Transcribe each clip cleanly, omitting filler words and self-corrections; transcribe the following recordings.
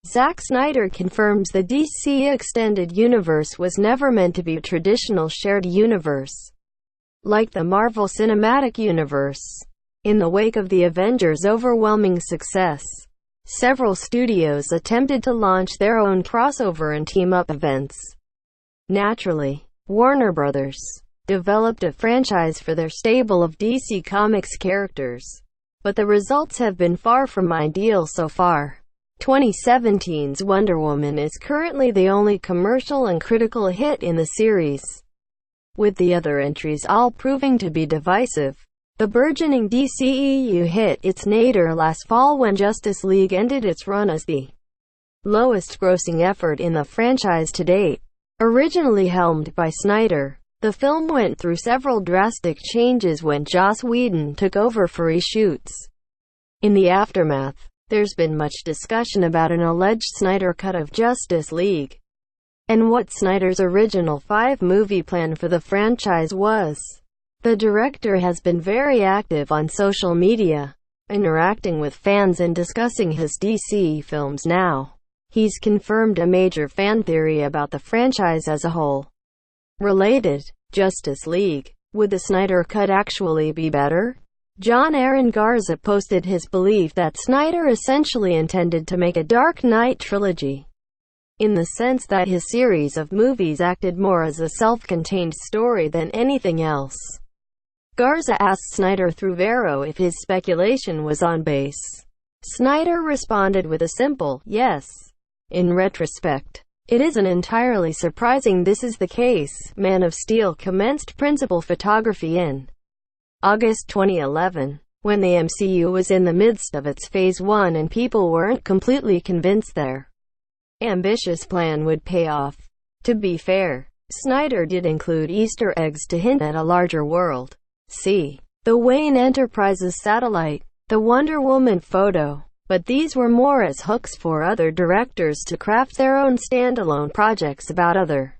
Zack Snyder confirms the DC Extended Universe was never meant to be a traditional shared universe, like the Marvel Cinematic Universe. In the wake of the Avengers' overwhelming success, several studios attempted to launch their own crossover and team-up events. Naturally, Warner Bros. Developed a franchise for their stable of DC Comics characters, but the results have been far from ideal so far. 2017's Wonder Woman is currently the only commercial and critical hit in the series, with the other entries all proving to be divisive. The burgeoning DCEU hit its nadir last fall when Justice League ended its run as the lowest-grossing effort in the franchise to date. Originally helmed by Snyder, the film went through several drastic changes when Joss Whedon took over for reshoots. In the aftermath, there's been much discussion about an alleged Snyder cut of Justice League, and what Snyder's original 5-movie plan for the franchise was. The director has been very active on social media, interacting with fans and discussing his DC films now. He's confirmed a major fan theory about the franchise as a whole. Related, Justice League. Would the Snyder cut actually be better? John Aaron Garza posted his belief that Snyder essentially intended to make a Dark Knight trilogy, in the sense that his series of movies acted more as a self-contained story than anything else. Garza asked Snyder through Vero if his speculation was on base. Snyder responded with a simple, yes. In retrospect, it isn't entirely surprising this is the case. Man of Steel commenced principal photography in August 2011, when the MCU was in the midst of its Phase 1 and people weren't completely convinced their ambitious plan would pay off. To be fair, Snyder did include Easter eggs to hint at a larger world. See the Wayne Enterprises satellite, the Wonder Woman photo. But these were more as hooks for other directors to craft their own standalone projects about other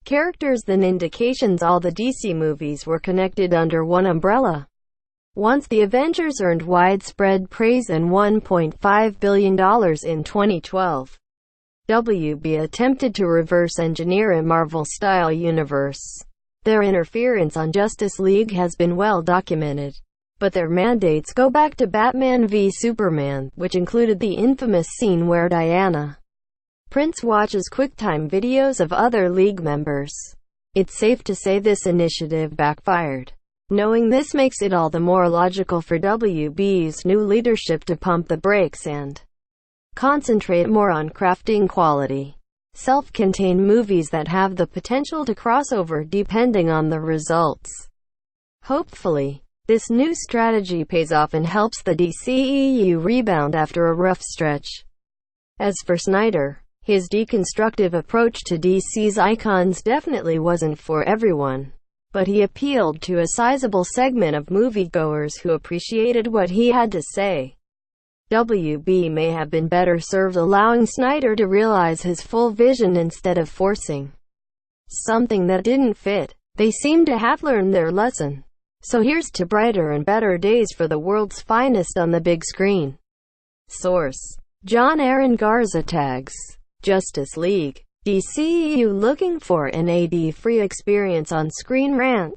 characters than indications all the DC movies were connected under one umbrella. Once the Avengers earned widespread praise and $1.5 billion in 2012, WB attempted to reverse engineer a Marvel-style universe. Their interference on Justice League has been well documented, but their mandates go back to Batman v Superman, which included the infamous scene where Diana Prince watches QuickTime videos of other League members. It's safe to say this initiative backfired. Knowing this makes it all the more logical for WB's new leadership to pump the brakes and concentrate more on crafting quality, self-contained movies that have the potential to cross over depending on the results. Hopefully, this new strategy pays off and helps the DCEU rebound after a rough stretch. As for Snyder, his deconstructive approach to DC's icons definitely wasn't for everyone, but he appealed to a sizable segment of moviegoers who appreciated what he had to say. WB may have been better served allowing Snyder to realize his full vision instead of forcing something that didn't fit. They seem to have learned their lesson. So here's to brighter and better days for the world's finest on the big screen. Source: John Aaron Garza. Tags: Justice League. DCEU looking for an AD-free experience on screen. Rant.